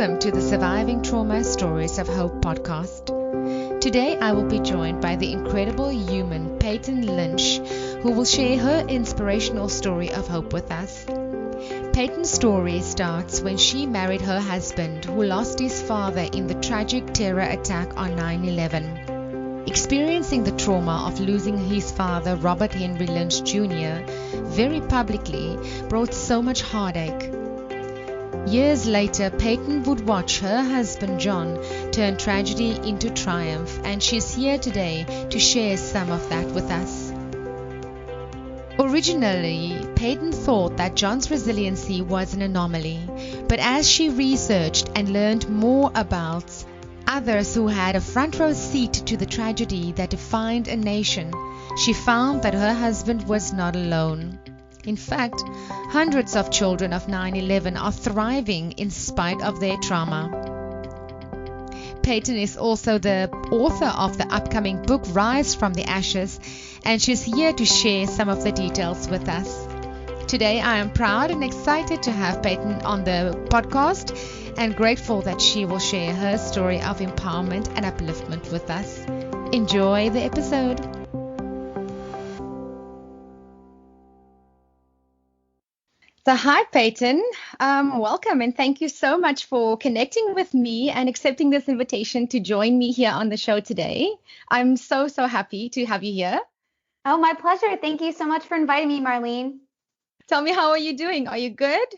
Welcome to the Surviving Trauma Stories of Hope podcast. Today I will be joined by the incredible human Payton Lynch, who will share her inspirational story of hope with us. Payton's story starts when she married her husband, who lost his father in the tragic terror attack on 9/11. Experiencing the trauma of losing his father, Robert Henry Lynch Jr., very publicly brought so much heartache. Years later, Payton would watch her husband John turn tragedy into triumph, and she's here today to share some of that with us. Originally, Payton thought that John's resiliency was an anomaly, but as she researched and learned more about others who had a front row seat to the tragedy that defined a nation, she found that her husband was not alone. In fact, hundreds of children of 9/11 are thriving in spite of their trauma. Payton is also the author of the upcoming book Rise from the Ashes, and she's here to share some of the details with us. Today I am proud and excited to have Payton on the podcast and grateful that she will share her story of empowerment and upliftment with us. Enjoy the episode. So hi, Payton. Welcome and thank you so much for connecting with me and accepting this invitation to join me here on the show today. I'm so happy to have you here. Oh, my pleasure. Thank you so much for inviting me, Marlene. Tell me, how are you doing? Are you good?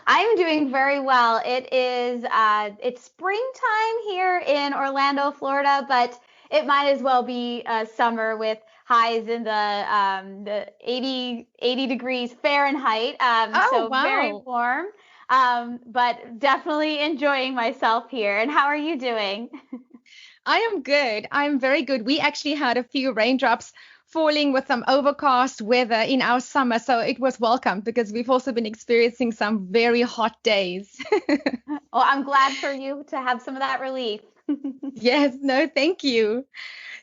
I'm doing very well. It's springtime here in Orlando, Florida, but it might as well be summer with highs in the 80 degrees Fahrenheit. So wow. Very warm, but definitely enjoying myself here. And how are you doing? I am good. I'm very good. We actually had a few raindrops falling with some overcast weather in our summer, so it was welcome because we've also been experiencing some very hot days. Well, I'm glad for you to have some of that relief. Yes, no, thank you.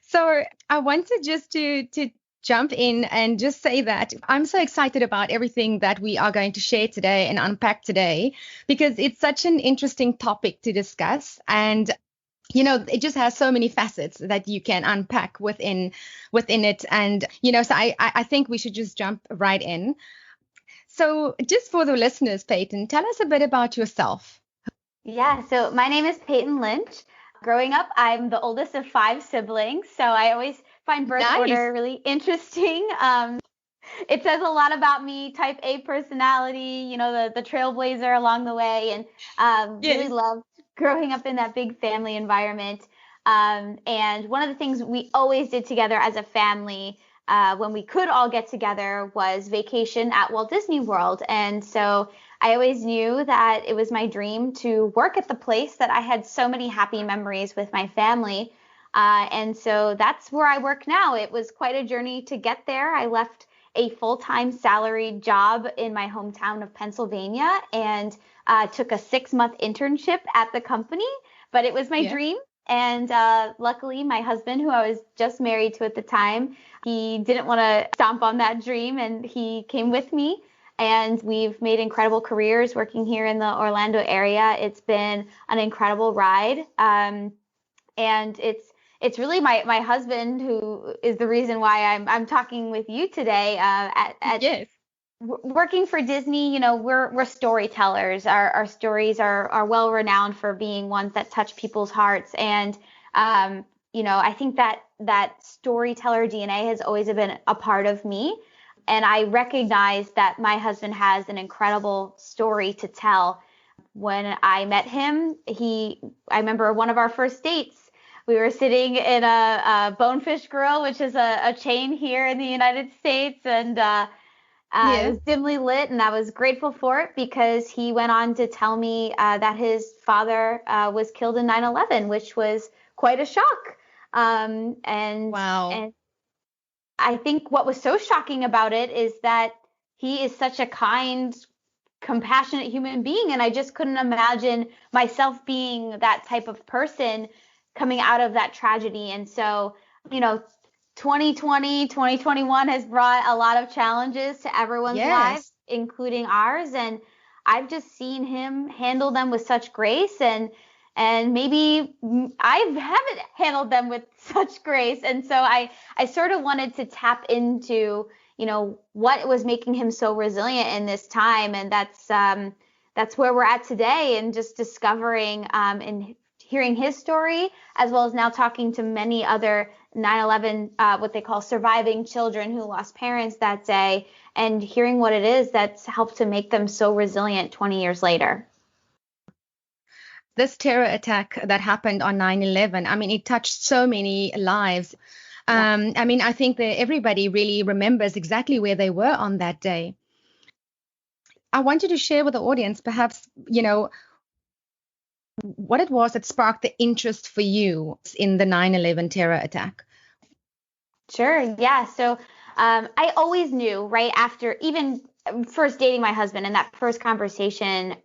So I wanted just to jump in and just say that I'm so excited about everything that we are going to share today and unpack today, because it's such an interesting topic to discuss. And it just has so many facets that you can unpack within it. And, so I think we should just jump right in. So just for the listeners, Payton, tell us a bit about yourself. Yeah, so my name is Payton Lynch. Growing up, I'm the oldest of 5 siblings, so I always find birth order really interesting. It says a lot about me, type A personality, the trailblazer along the way, and really loved growing up in that big family environment. And one of the things we always did together as a family when we could all get together was vacation at Walt Disney World. And so I always knew that it was my dream to work at the place that I had so many happy memories with my family. And so that's where I work now. It was quite a journey to get there. I left a full-time salaried job in my hometown of Pennsylvania and took a 6-month internship at the company, but it was my dream. And luckily, my husband, who I was just married to at the time, he didn't want to stomp on that dream, and he came with me. And we've made incredible careers working here in the Orlando area. It's been an incredible ride. And it's really my husband who is the reason why I'm talking with you today. Working for Disney, we're storytellers. Our stories are well renowned for being ones that touch people's hearts. And I think that storyteller DNA has always been a part of me. And I recognize that my husband has an incredible story to tell. When I met him, I remember one of our first dates. We were sitting in a Bonefish Grill, which is a chain here in the United States, and it was dimly lit, and I was grateful for it because he went on to tell me that his father was killed in 9/11, which was quite a shock. Wow. And I think what was so shocking about it is that he is such a kind, compassionate human being, and I just couldn't imagine myself being that type of person coming out of that tragedy. And so, 2020, 2021 has brought a lot of challenges to everyone's lives, including ours. And I've just seen him handle them with such grace, and maybe I haven't handled them with such grace. And so I sort of wanted to tap into, what was making him so resilient in this time. And that's where we're at today, and just discovering and hearing his story, as well as now talking to many other 9/11, what they call surviving children who lost parents that day, and hearing what it is that's helped to make them so resilient 20 years later. This terror attack that happened on 9/11, I mean, it touched so many lives. I mean, I think that everybody really remembers exactly where they were on that day. I want you to share with the audience, perhaps, what it was that sparked the interest for you in the 9/11 terror attack. Sure. Yeah. So I always knew, right after even first dating my husband, and that first conversation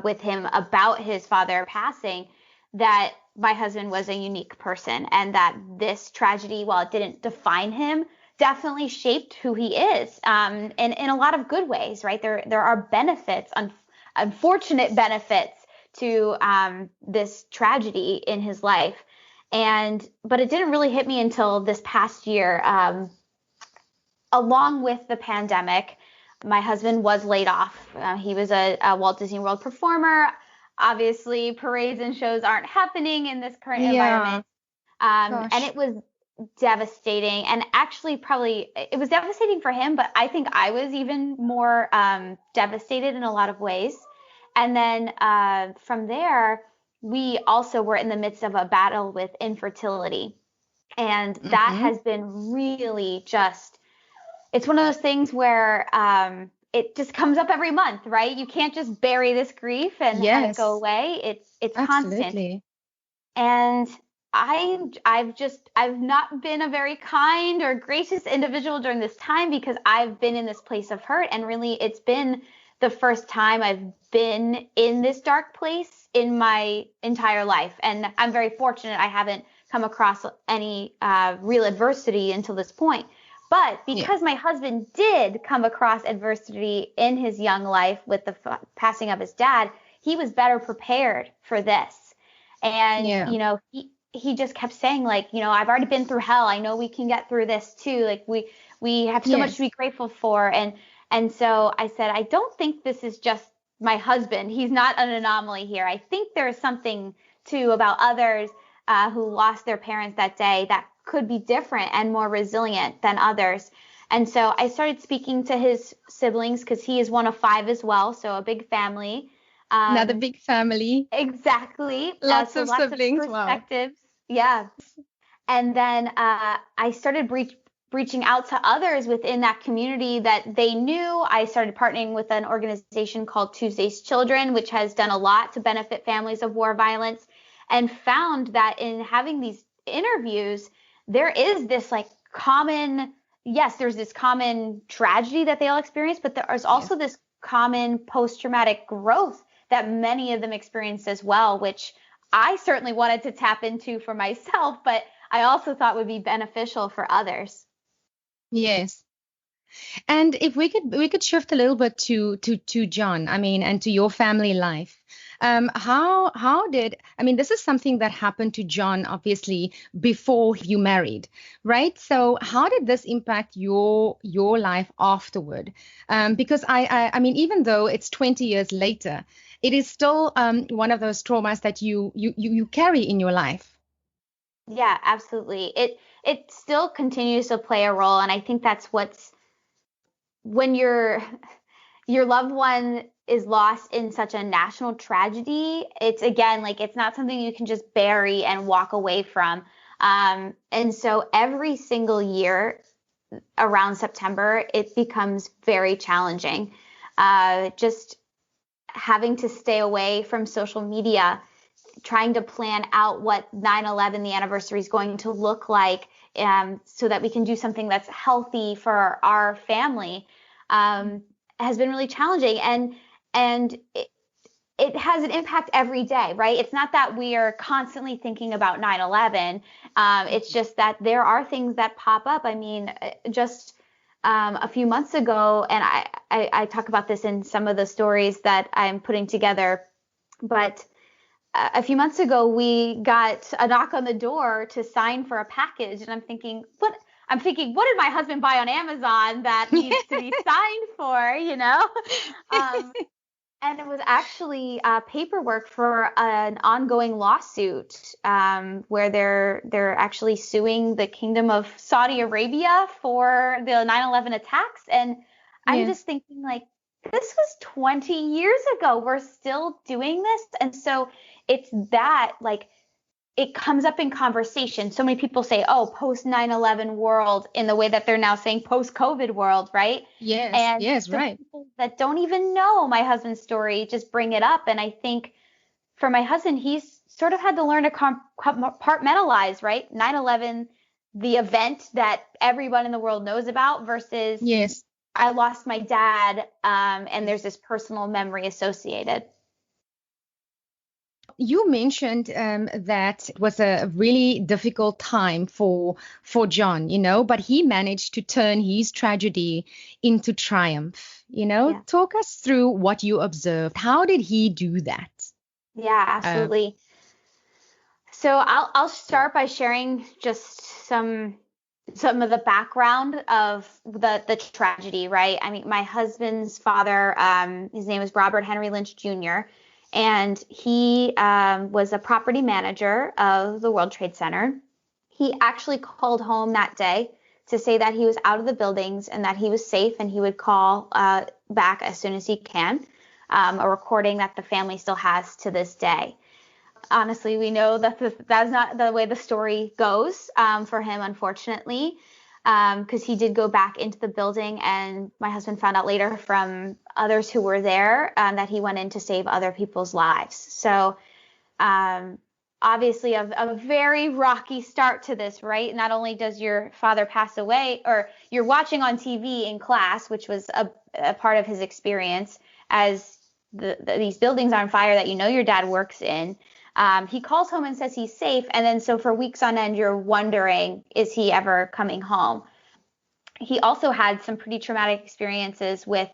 with him about his father passing, that my husband was a unique person, and that this tragedy, while it didn't define him, definitely shaped who he is, and in a lot of good ways, right? There are benefits, unfortunate benefits to this tragedy in his life. But it didn't really hit me until this past year. Along with the pandemic, my husband was laid off. He was a Walt Disney World performer. Obviously, parades and shows aren't happening in this current environment. And it was devastating. And actually, probably it was devastating for him, but I think I was even more devastated in a lot of ways. And then from there, we also were in the midst of a battle with infertility. And that has been really just, it's one of those things where it just comes up every month, right? You can't just bury this grief and have it go away. It's constant. And I've not been a very kind or gracious individual during this time, because I've been in this place of hurt. And really, it's been the first time I've been in this dark place in my entire life. And I'm very fortunate I haven't come across any real adversity until this point. But because my husband did come across adversity in his young life with the passing of his dad, he was better prepared for this. And, he just kept saying, like, I've already been through hell. I know we can get through this too. Like we have so much to be grateful for. And so I said, I don't think this is just my husband. He's not an anomaly here. I think there's something too about others who lost their parents that day that could be different and more resilient than others. And so I started speaking to his siblings, because he is one of 5 as well. So a big family. Another big family. Exactly. Lots of siblings. Of perspectives. Wow. Yeah. And then I started reaching out to others within that community that they knew. I started partnering with an organization called Tuesday's Children, which has done a lot to benefit families of war violence, and found that in having these interviews, there is this there's this common tragedy that they all experience, but there's also this common post-traumatic growth that many of them experienced as well, which I certainly wanted to tap into for myself, but I also thought would be beneficial for others. Yes. And if we could shift a little bit to John, I mean, and to your family life. How did, I mean, this is something that happened to John, obviously, before you married, right? So how did this impact your life afterward? Because I mean, even though it's 20 years later, it is still one of those traumas that you carry in your life. Yeah, absolutely. It still continues to play a role. And I think that's when your loved one is lost in such a national tragedy, it's again, like, it's not something you can just bury and walk away from. And so every single year around September, it becomes very challenging. Just having to stay away from social media, trying to plan out what 9/11, the anniversary, is going to look like, so that we can do something that's healthy for our family, has been really challenging. And it has an impact every day, right? It's not that we are constantly thinking about 9/11. It's just that there are things that pop up. I mean, just a few months ago, and I talk about this in some of the stories that I'm putting together, but a few months ago, we got a knock on the door to sign for a package, and I'm thinking, what did my husband buy on Amazon that needs to be signed for, And it was actually paperwork for an ongoing lawsuit where they're actually suing the Kingdom of Saudi Arabia for the 9/11 attacks. And I'm just thinking, like, this was 20 years ago. We're still doing this. And so it's that, like, it comes up in conversation. So many people say, oh, post 9/11 world, in the way that they're now saying post COVID world, right? Yes, And yes, so right. people that don't even know my husband's story just bring it up. And I think for my husband, he's sort of had to learn to compartmentalize, right? 9/11, the event that everyone in the world knows about, versus Yes. I lost my dad, and there's this personal memory associated. You mentioned that it was a really difficult time for John, but he managed to turn his tragedy into triumph. Yeah. Talk us through what you observed. How did he do that? Yeah, absolutely. So I'll start by sharing just some of the background of the tragedy, right? I mean, my husband's father, his name is Robert Henry Lynch Jr., and he was a property manager of the World Trade Center. He actually called home that day to say that he was out of the buildings and that he was safe, and he would call back as soon as he can, a recording that the family still has to this day. Honestly, we know that that's not the way the story goes for him, unfortunately, because he did go back into the building, and my husband found out later from others who were there that he went in to save other people's lives. So obviously a very rocky start to this, right? Not only does your father pass away, or you're watching on TV in class, which was a part of his experience, as these buildings are on fire that your dad works in. He calls home and says he's safe. And then so for weeks on end, you're wondering, is he ever coming home? He also had some pretty traumatic experiences with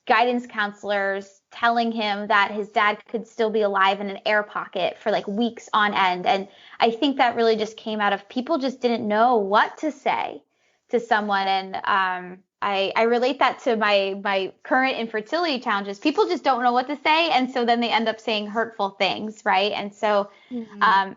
guidance counselors telling him that his dad could still be alive in an air pocket for like weeks on end. And I think that really just came out of people just didn't know what to say to someone. And I relate that to my current infertility challenges. People just don't know what to say, and so then they end up saying hurtful things, right? And so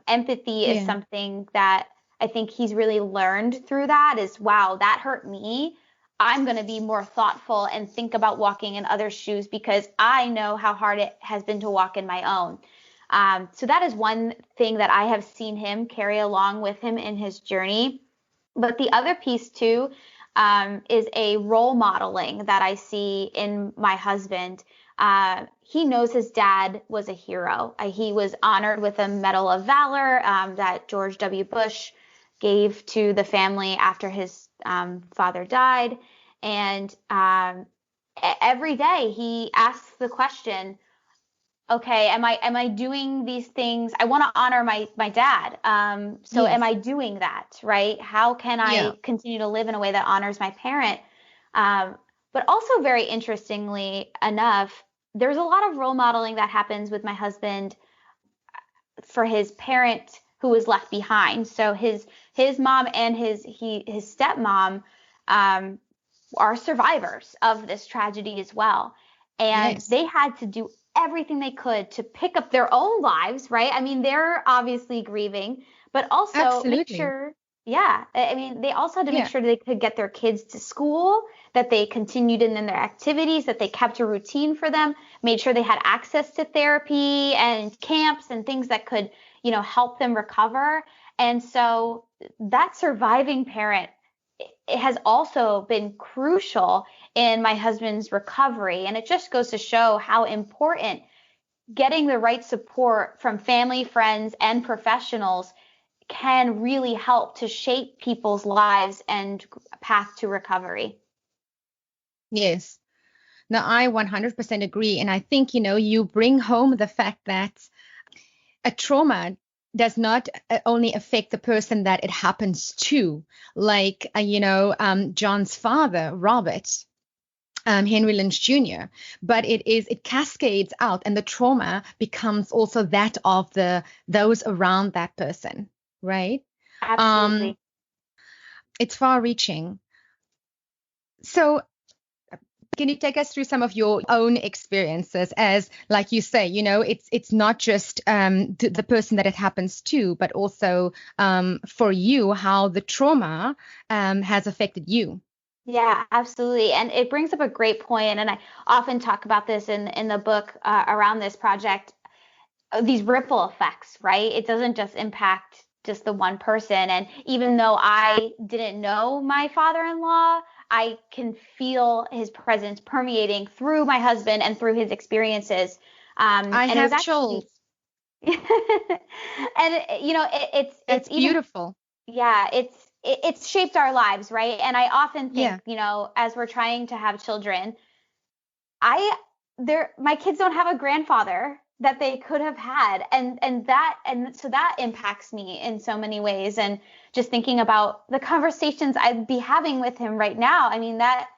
empathy is something that I think he's really learned through that, is, wow, that hurt me. I'm going to be more thoughtful and think about walking in others' shoes, because I know how hard it has been to walk in my own. So that is one thing that I have seen him carry along with him in his journey. But the other piece too is a role modeling that I see in my husband. He knows his dad was a hero. He was honored with a Medal of Valor that George W. Bush gave to the family after his father died. And every day he asks the question, okay, am I doing these things? I want to honor my dad. So am I doing that, right? How can I continue to live in a way that honors my parent? But also, very interestingly enough, there's a lot of role modeling that happens with my husband for his parent who was left behind. So his mom and his stepmom are survivors of this tragedy as well. And they had to do everything they could to pick up their own lives, right? I mean, they're obviously grieving, but also make sure, I mean, they also had to make sure they could get their kids to school, that they continued in their activities, that they kept a routine for them, made sure they had access to therapy and camps and things that could, help them recover. And so that surviving parent, it has also been crucial in my husband's recovery. And it just goes to show how important getting the right support from family, friends, and professionals can really help to shape people's lives and path to recovery. Yes. No, I 100% agree. And I think, you bring home the fact that a trauma does not only affect the person that it happens to, like, John's father, Robert, Henry Lynch Jr., but it cascades out, and the trauma becomes also that of those around that person, right? Absolutely. It's far reaching. So can you take us through some of your own experiences as, like you say, it's not just the person that it happens to, but also for you, how the trauma has affected you? Yeah, absolutely. And it brings up a great point, and I often talk about this in the book around this project, these ripple effects, right? It doesn't just impact just the one person. And even though I didn't know my father-in-law, I can feel his presence permeating through my husband and through his experiences. I And it was have actually, chills. and it's That's even, beautiful. yeah, it's shaped our lives, right? And I often Yeah. think, as we're trying to have children, my kids don't have a grandfather that they could have had, and so that impacts me in so many ways. And just thinking about the conversations I'd be having with him right now, I mean, that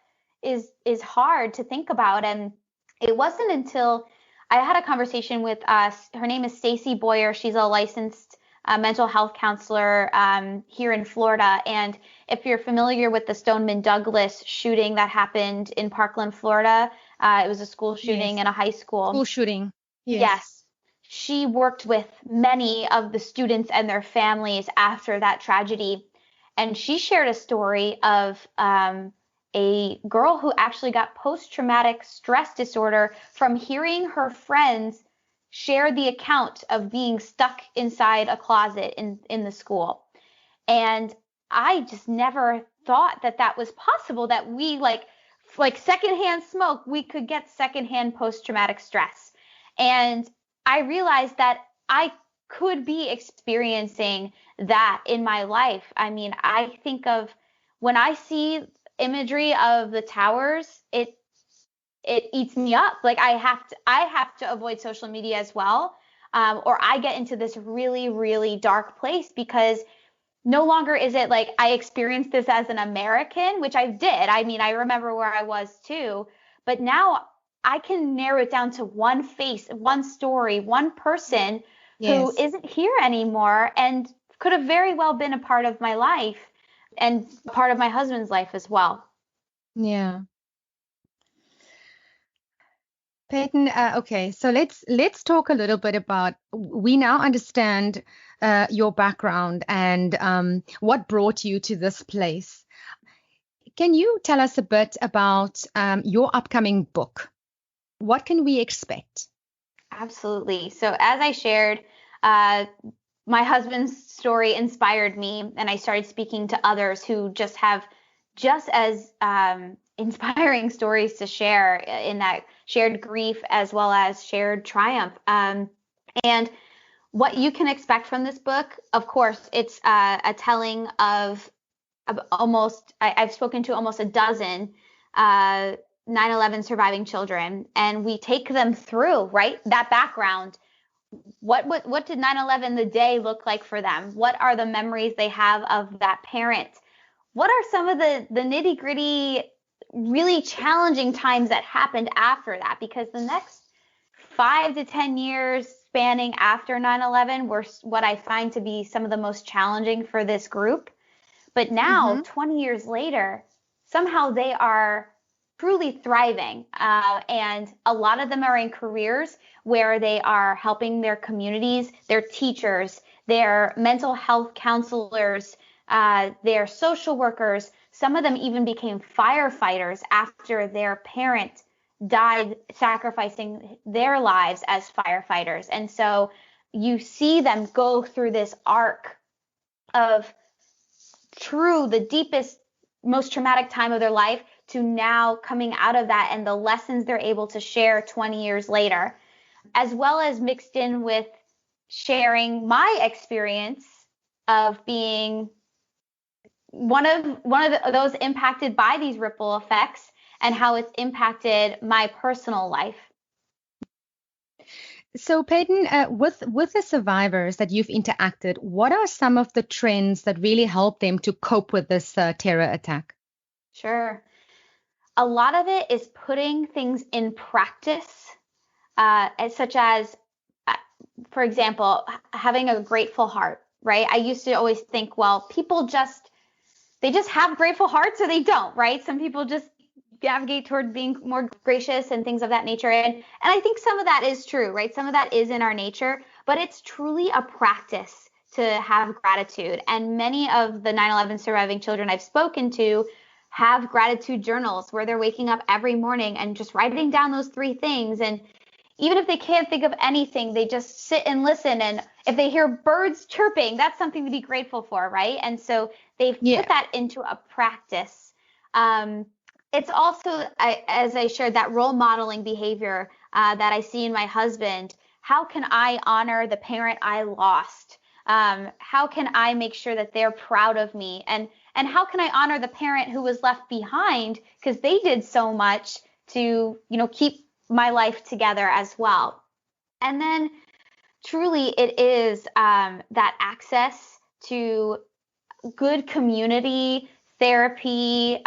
is hard to think about. And it wasn't until I had a conversation with her name is Stacy Boyer. She's a licensed mental health counselor here in Florida. And if you're familiar with the Stoneman Douglas shooting that happened in Parkland, Florida, it was a school shooting Yes. in a high school. School shooting. Yes. Yes. She worked with many of the students and their families after that tragedy. And she shared a story of a girl who actually got post-traumatic stress disorder from hearing her friends share the account of being stuck inside a closet in the school. And I just never thought that was possible, that we like secondhand smoke, we could get secondhand post-traumatic stress. And I realized that I could be experiencing that in my life. I mean, I think of when I see imagery of the towers, it eats me up. Like I have to avoid social media as well. Or I get into this really, really dark place, because no longer is it like I experienced this as an American, which I did. I mean, I remember where I was too, but now I can narrow it down to one face, one story, one person who Yes. isn't here anymore and could have very well been a part of my life and a part of my husband's life as well. Yeah. Peyton, okay, so let's talk a little bit about, we now understand your background and what brought you to this place. Can you tell us a bit about your upcoming book? What can we expect? Absolutely. So as I shared, uh, my husband's story inspired me, and I started speaking to others who just have just as inspiring stories to share, in that shared grief as well as shared triumph. And what you can expect from this book, of course, it's a telling of I've spoken to almost a dozen 9/11 surviving children, and we take them through, right, that background. What did 9/11 the day look like for them? What are the memories they have of that parent? What are some of the nitty-gritty, really challenging times that happened after that? Because the next 5 to 10 years spanning after 9/11 were what I find to be some of the most challenging for this group. But now, Mm-hmm. 20 years later, somehow they are truly thriving. And a lot of them are in careers where they are helping their communities, their teachers, their mental health counselors, their social workers. Some of them even became firefighters after their parent died sacrificing their lives as firefighters. And so you see them go through this arc of the deepest, most traumatic time of their life, to now coming out of that and the lessons they're able to share 20 years later, as well as mixed in with sharing my experience of being one of those impacted by these ripple effects, and how it's impacted my personal life. So, Peyton, with the survivors that you've interacted, what are some of the trends that really help them to cope with this terror attack? Sure. A lot of it is putting things in practice, such as, uh, for example, having a grateful heart, right? I used to always think, well, people they just have grateful hearts or they don't, right? Some people just navigate toward being more gracious and things of that nature. And I think some of that is true, right? Some of that is in our nature, but it's truly a practice to have gratitude. And many of the 9/11 surviving children I've spoken to have gratitude journals where they're waking up every morning and just writing down those three things. And even if they can't think of anything, they just sit and listen. And if they hear birds chirping, that's something to be grateful for, right? And so they've Yeah. put that into a practice. It's also, as I shared, that role modeling behavior that I see in my husband. How can I honor the parent I lost? How can I make sure that they're proud of me? And how can I honor the parent who was left behind because they did so much to, keep my life together as well. And then truly it is that access to good community therapy,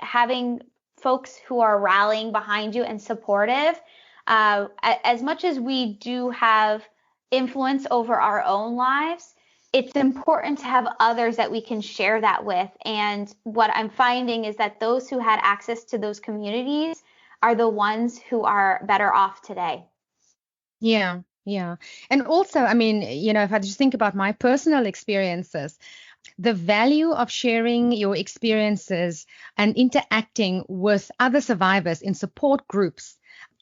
having folks who are rallying behind you and supportive. As much as we do have influence over our own lives, it's important to have others that we can share that with. And what I'm finding is that those who had access to those communities are the ones who are better off today. Yeah, yeah. And also, I mean, if I just think about my personal experiences, the value of sharing your experiences and interacting with other survivors in support groups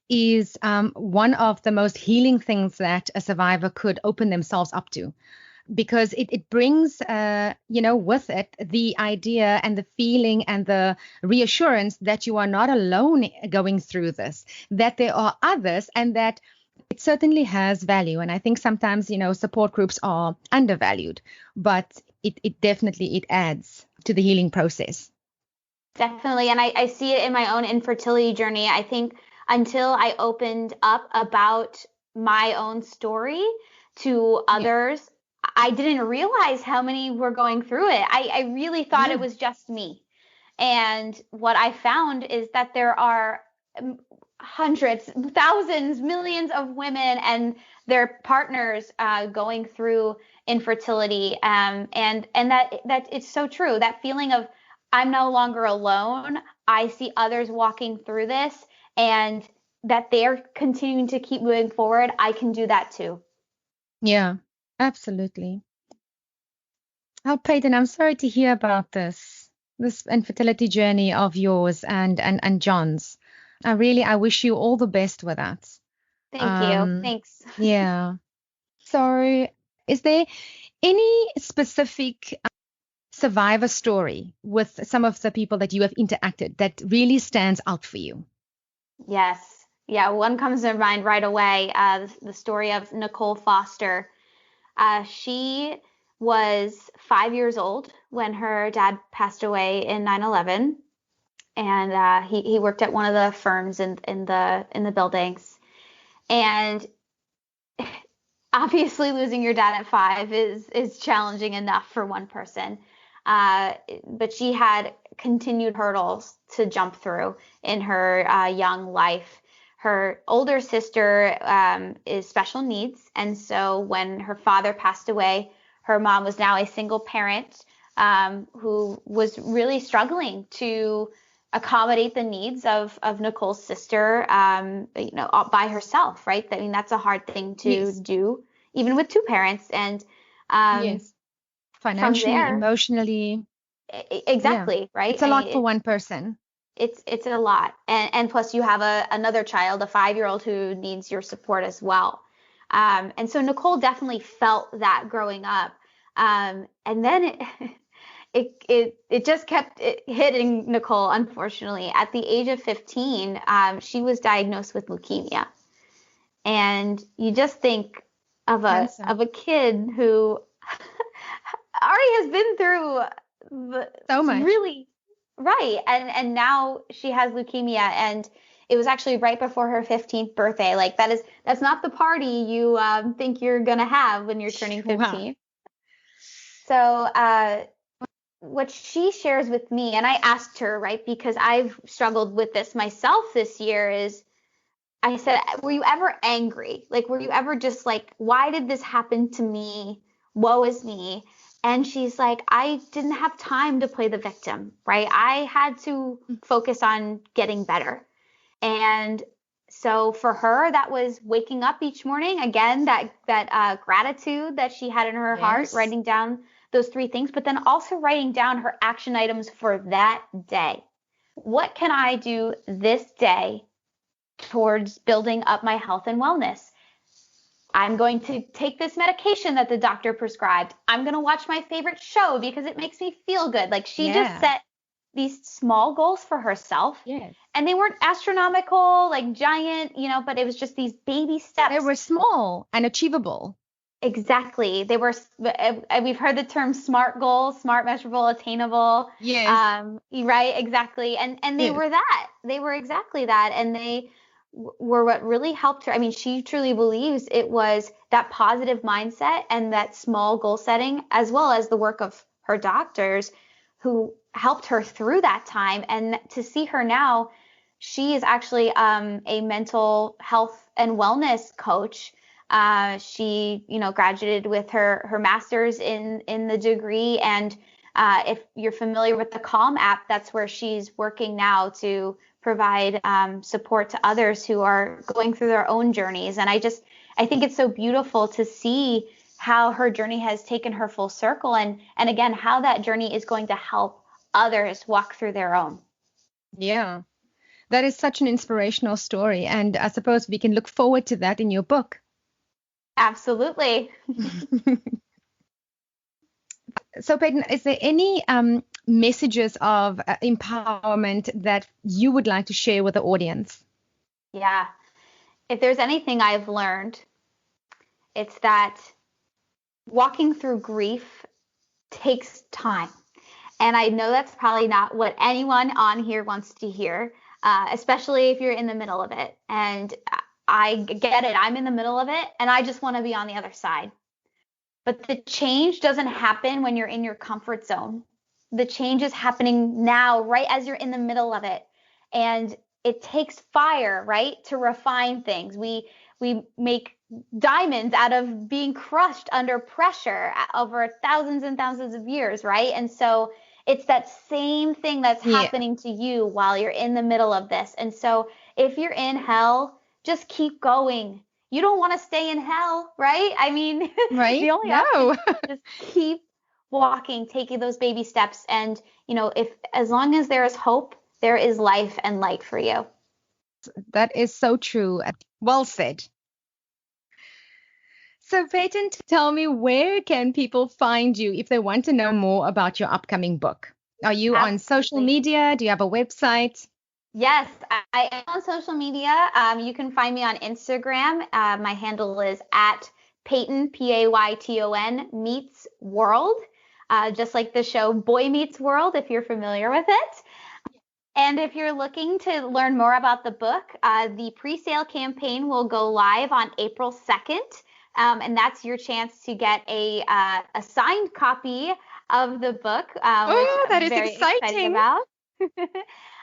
is one of the most healing things that a survivor could open themselves up to, because it brings, with it the idea and the feeling and the reassurance that you are not alone going through this, that there are others, and that it certainly has value. And I think sometimes, support groups are undervalued, but it definitely, it adds to the healing process. Definitely. And I see it in my own infertility journey. I think until I opened up about my own story to others, I didn't realize how many were going through it. I really thought it was just me. And what I found is that there are hundreds, thousands, millions of women and their partners going through infertility. And that it's so true. That feeling of I'm no longer alone. I see others walking through this, and that they're continuing to keep moving forward. I can do that too. Yeah, absolutely. Oh, Peyton, I'm sorry to hear about this infertility journey of yours and John's. I wish you all the best with that. Thank you. Thanks. Yeah. So, is there any specific survivor story with some of the people that you have interacted that really stands out for you? Yes. Yeah, one comes to mind right away. The story of Nicole Foster. She was 5 years old when her dad passed away in 9/11, and he worked at one of the firms in the buildings. And obviously, losing your dad at 5 is challenging enough for one person. But she had continued hurdles to jump through in her young life. Her older sister is special needs, and so when her father passed away, her mom was now a single parent who was really struggling to accommodate the needs of Nicole's sister, by herself, right? I mean, that's a hard thing to do, even with two parents. And Yes. Financially, from there, emotionally. Exactly, right? It's a lot for one person. It's a lot, and plus you have another child, a 5-year-old, who needs your support as well. And so Nicole definitely felt that growing up, and then it just kept hitting Nicole. Unfortunately, at the age of 15, she was diagnosed with leukemia, and you just think of a kid who already has been through so much. Really right. And now she has leukemia, and it was actually right before her 15th birthday. Like that's not the party you think you're going to have when you're turning 15. Wow. So what she shares with me, and I asked her, right, because I've struggled with this myself this year, is I said, were you ever angry? Like, were you ever just like, why did this happen to me? Woe is me. And she's like, I didn't have time to play the victim, right? I had to focus on getting better. And so for her, that was waking up each morning. Again, that gratitude that she had in her heart, writing down those 3 things, but then also writing down her action items for that day. What can I do this day towards building up my health and wellness? I'm going to take this medication that the doctor prescribed. I'm going to watch my favorite show because it makes me feel good. Like she just set these small goals for herself. Yes. And they weren't astronomical, like giant, but it was just these baby steps. They were small and achievable. Exactly. They were, we've heard the term SMART goals, smart, measurable, attainable. Yes. Right. Exactly. And they were that. They were exactly that. And they were what really helped her. I mean, she truly believes it was that positive mindset and that small goal setting, as well as the work of her doctors who helped her through that time. And to see her now, she is actually a mental health and wellness coach. She, graduated with her master's in the degree. And if you're familiar with the Calm app, that's where she's working now to provide support to others who are going through their own journeys. And I think it's so beautiful to see how her journey has taken her full circle, and again, how that journey is going to help others walk through their own. Yeah, that is such an inspirational story. And I suppose we can look forward to that in your book. Absolutely. So, Payton, is there any messages of empowerment that you would like to share with the audience? Yeah. If there's anything I've learned, it's that walking through grief takes time. And I know that's probably not what anyone on here wants to hear, especially if you're in the middle of it. And I get it. I'm in the middle of it, and I just want to be on the other side. But the change doesn't happen when you're in your comfort zone. The change is happening now, right as you're in the middle of it. And it takes fire, right, to refine things. We make diamonds out of being crushed under pressure over thousands and thousands of years, right? And so it's that same thing that's happening to you while you're in the middle of this. And so if you're in hell, just keep going. You don't want to stay in hell, right? I mean, right? The only option is just keep walking, taking those baby steps. And, as long as there is hope, there is life and light for you. That is so true. Well said. So, Payton, tell me, where can people find you if they want to know more about your upcoming book? Are you on social media? Do you have a website? Yes, I am on social media. You can find me on Instagram. My handle is at Payton, Payton, meets world, just like the show Boy Meets World, if you're familiar with it. And if you're looking to learn more about the book, the pre-sale campaign will go live on April 2nd. And that's your chance to get a signed copy of the book, which that I'm is very excited about.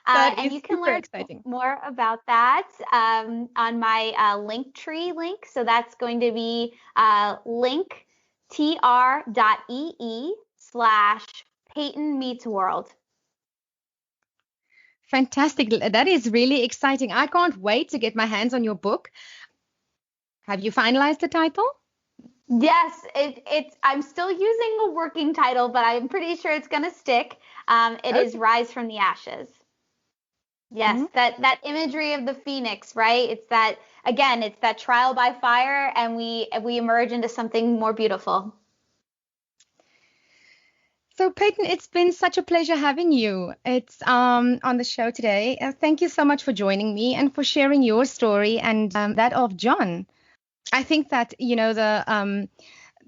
And you can learn more about that on my Linktree link. So that's going to be linktr.ee/Payton Meets World. Fantastic. That is really exciting. I can't wait to get my hands on your book. Have you finalized the title? Yes, I'm still using a working title, but I'm pretty sure it's going to stick. It is Rise from the Ashes. Yes, that imagery of the phoenix, right? It's that trial by fire, and we emerge into something more beautiful. So, Payton, it's been such a pleasure having you. It's on the show today. Thank you so much for joining me and for sharing your story and that of John. I think that,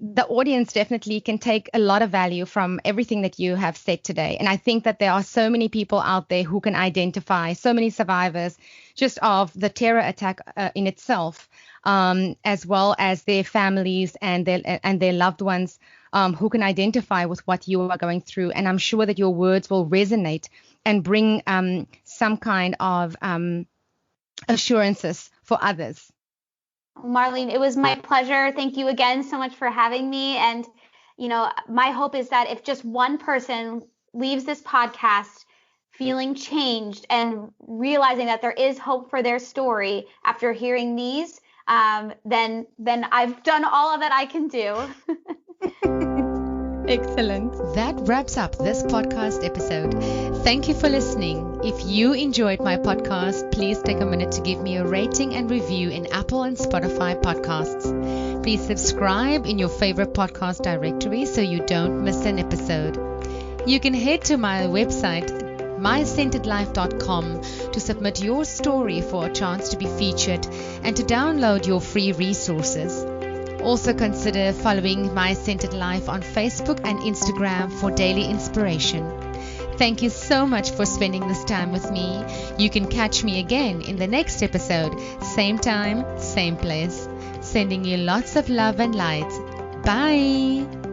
the audience definitely can take a lot of value from everything that you have said today. And I think that there are so many people out there who can identify, so many survivors just of the terror attack in itself, as well as their families and their loved ones, who can identify with what you are going through. And I'm sure that your words will resonate and bring some kind of assurances for others. Marlene, it was my pleasure. Thank you again so much for having me. And, my hope is that if just one person leaves this podcast feeling changed and realizing that there is hope for their story after hearing these, then I've done all that I can do. Excellent. That wraps up this podcast episode. Thank you for listening. If you enjoyed my podcast, please take a minute to give me a rating and review in Apple and Spotify podcasts. Please subscribe in your favorite podcast directory so you don't miss an episode. You can head to my website, mycentedlife.com, to submit your story for a chance to be featured and to download your free resources. Also consider following My Centered Life on Facebook and Instagram for daily inspiration. Thank you so much for spending this time with me. You can catch me again in the next episode, same time, same place. Sending you lots of love and light. Bye.